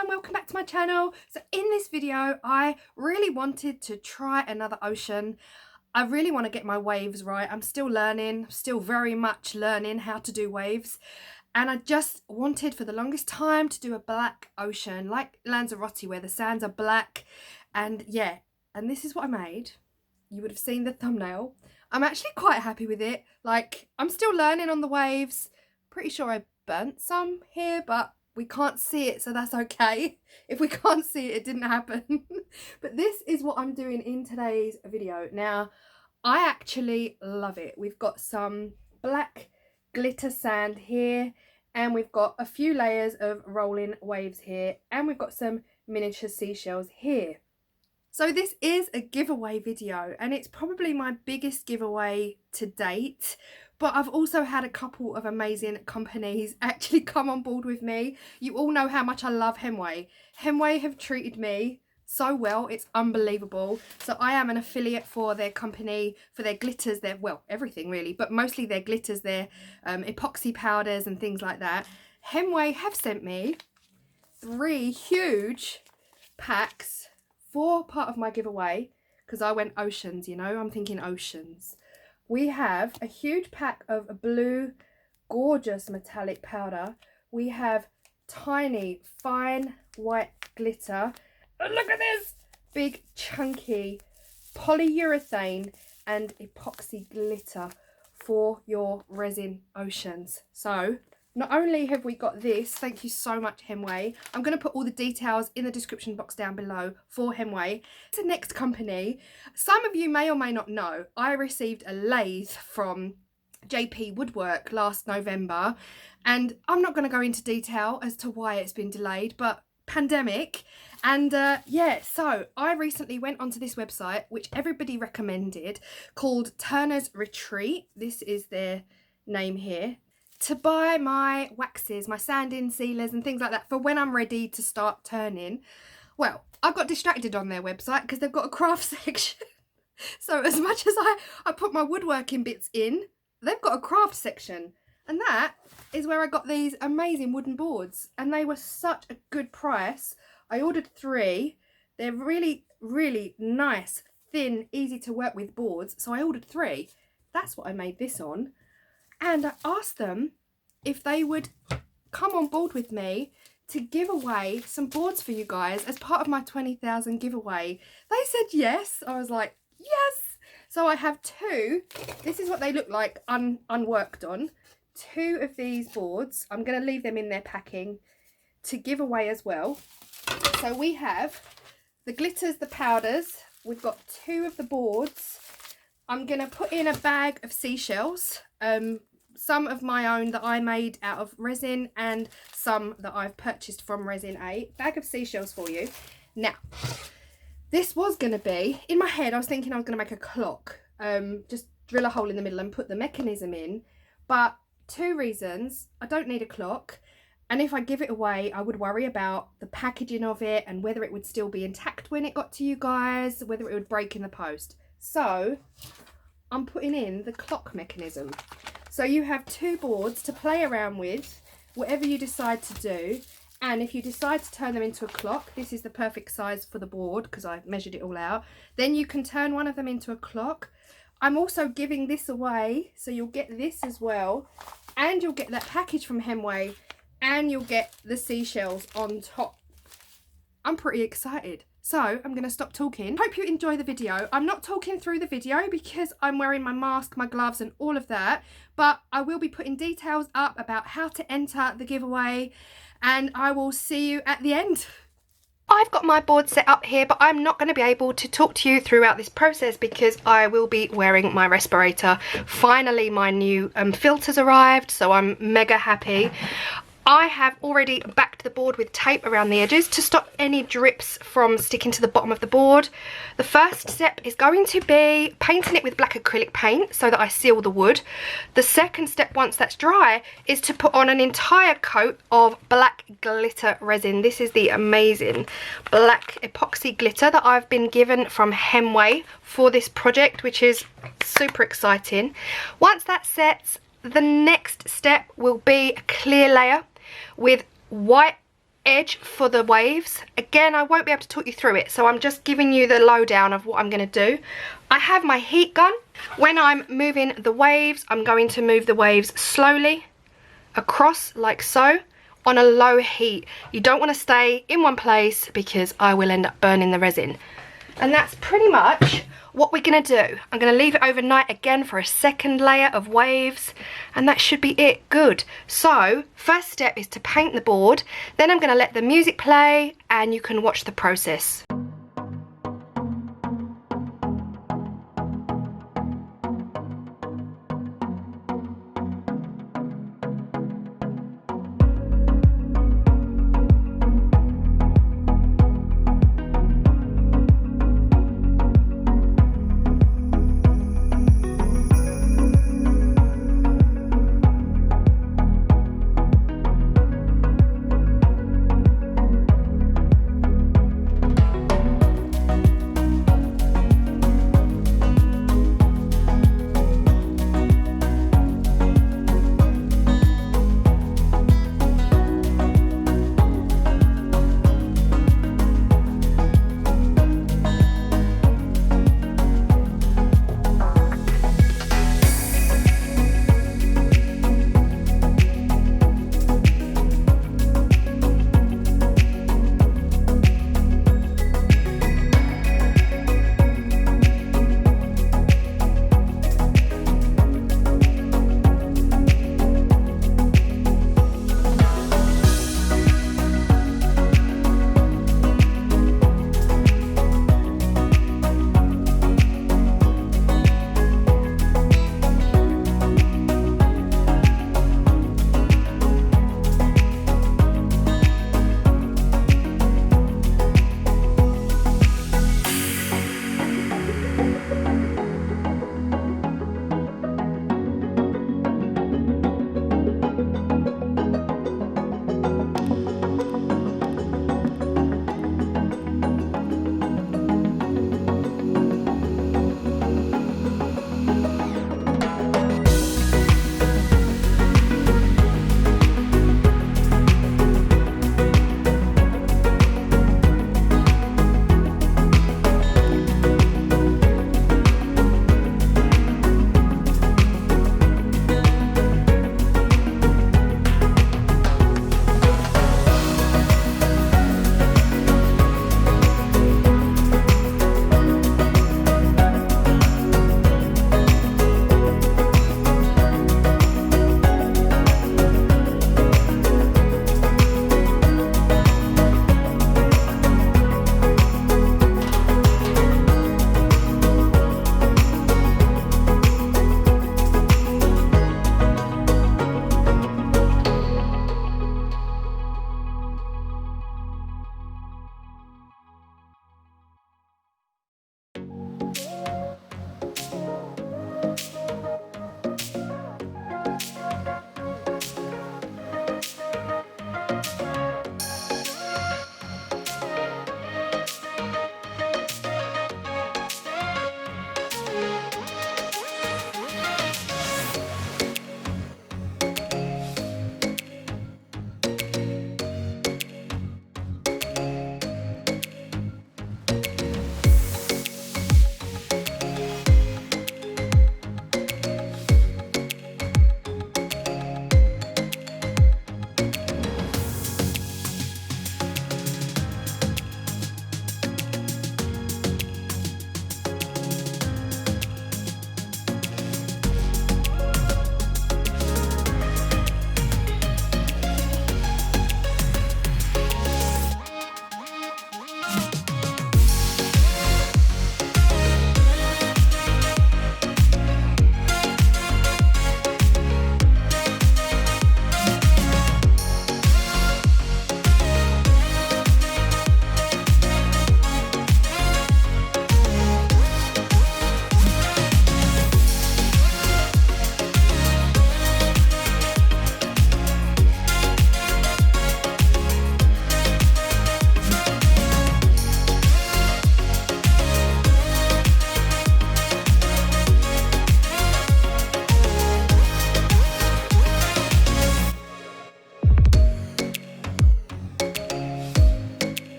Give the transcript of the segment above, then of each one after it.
everyone, welcome back to my channel. So in this video I really wanted to try another ocean. I really want to get my waves right. I'm still learning, still very much learning how to do waves, and I just wanted for the longest time to do a black ocean like Lanzarote where the sands are black. And yeah, and this is what I made. You would have seen the thumbnail. I'm actually quite happy with it. Like, I'm still learning on the waves. Pretty sure I burnt some here, but we can't see it, so that's okay. If we can't see it, it didn't happen. But this is what I'm doing in today's video. Now, I actually love it. We've got some black glitter sand here, and we've got a few layers of rolling waves here, and we've got some miniature seashells here. So this is a giveaway video, and it's probably my biggest giveaway to date, but I've also had a couple of amazing companies actually come on board with me. You all know how much I love Hemway. Hemway have treated me so well, it's unbelievable. So I am an affiliate for their company, for their glitters, their, well, everything really, but mostly their glitters, their epoxy powders and things like that. Hemway have sent me 3 huge packs for part of my giveaway, because I went oceans, you know, I'm thinking oceans. We have a huge pack of a blue gorgeous metallic powder. We have tiny fine white glitter, and look at this big chunky polyurethane and epoxy glitter for your resin oceans. So not only have we got this, thank you so much Hemway. I'm going to put all the details in the description box down below for Hemway. The next company, some of you may or may not know, I received a lathe from JP Woodwork last November, and I'm not going to go into detail as to why it's been delayed, but pandemic. And yeah, so I recently went onto this website, which everybody recommended, called Turner's Retreat. This is their name here, to buy my waxes, my sanding sealers and things like that for when I'm ready to start turning. Well, I got distracted on their website because they've got a craft section. So as much as I put my woodworking bits in, they've got a craft section. And that is where I got these amazing wooden boards. And they were such a good price. I ordered 3. They're really, really nice, thin, easy to work with boards. So I ordered 3. That's what I made this on. And I asked them if they would come on board with me to give away some boards for you guys as part of my 20,000 giveaway. They said yes. I was like, yes. So I have 2. This is what they look like unworked on. 2 of these boards. I'm going to leave them in their packing to give away as well. So we have the glitters, the powders. We've got 2 of the boards. I'm going to put in a bag of seashells. Some of my own that I made out of resin, and some that I've purchased from Resin 8. Bag of seashells for you. Now, this was going to be, in my head I was thinking I was going to make a clock. Just drill a hole in the middle and put the mechanism in. But 2 reasons. I don't need a clock. And if I give it away, I would worry about the packaging of it and whether it would still be intact when it got to you guys, whether it would break in the post. So I'm putting in the clock mechanism. So you have 2 boards to play around with, whatever you decide to do. And if you decide to turn them into a clock, this is the perfect size for the board because I measured it all out. Then you can turn one of them into a clock. I'm also giving this away, so you'll get this as well. And you'll get that package from Hemway, and you'll get the seashells on top. I'm pretty excited. So I'm going to stop talking. Hope you enjoy the video. I'm not talking through the video because I'm wearing my mask, my gloves and all of that. But I will be putting details up about how to enter the giveaway. And I will see you at the end. I've got my board set up here, but I'm not going to be able to talk to you throughout this process because I will be wearing my respirator. Finally, my new filters arrived, so I'm mega happy. I have already backed the board with tape around the edges to stop any drips from sticking to the bottom of the board. The first step is going to be painting it with black acrylic paint so that I seal the wood. The second step, once that's dry, is to put on an entire coat of black glitter resin. This is the amazing black epoxy glitter that I've been given from Hemway for this project, which is super exciting. Once that sets, the next step will be a clear layer with white edge for the waves. Again, I won't be able to talk you through it, so I'm just giving you the lowdown of what I'm going to do. I have my heat gun. When I'm moving the waves, I'm going to move the waves slowly across like so on a low heat. You don't want to stay in one place because I will end up burning the resin. And that's pretty much what we're going to do. I'm going to leave it overnight again for a second layer of waves, and that should be it. Good. So first step is to paint the board, then I'm going to let the music play and you can watch the process.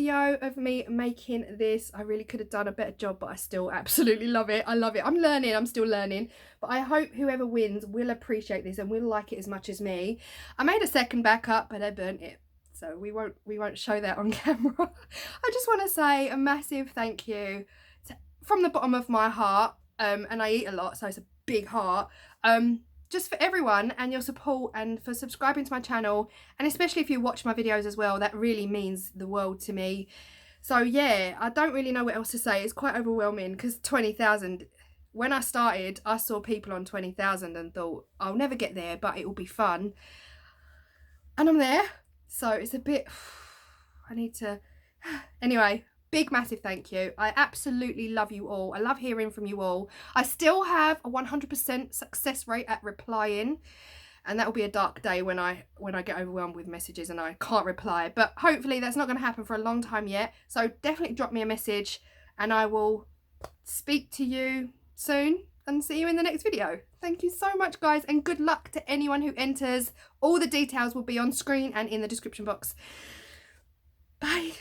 video of me making this. I really could have done a better job, but I still absolutely love it. I love it. I'm learning. I'm still learning. But I hope whoever wins will appreciate this and will like it as much as me. I made a second backup, but I burnt it, so we won't show that on camera. I just want to say a massive thank you from the bottom of my heart. And I eat a lot, so it's a big heart. Just for everyone and your support and for subscribing to my channel, and especially if you watch my videos as well, that really means the world to me. So yeah, I don't really know what else to say. It's quite overwhelming because 20,000, when I started I saw people on 20,000 and thought I'll never get there, but it will be fun, and I'm there. So it's a bit, I need to, anyway. Big massive thank you. I absolutely love you all. I love hearing from you all. I still have a 100% success rate at replying, and that will be a dark day when I get overwhelmed with messages and I can't reply, but hopefully that's not going to happen for a long time yet. So definitely drop me a message and I will speak to you soon and see you in the next video. Thank you so much, guys, and good luck to anyone who enters. All the details will be on screen and in the description box. Bye.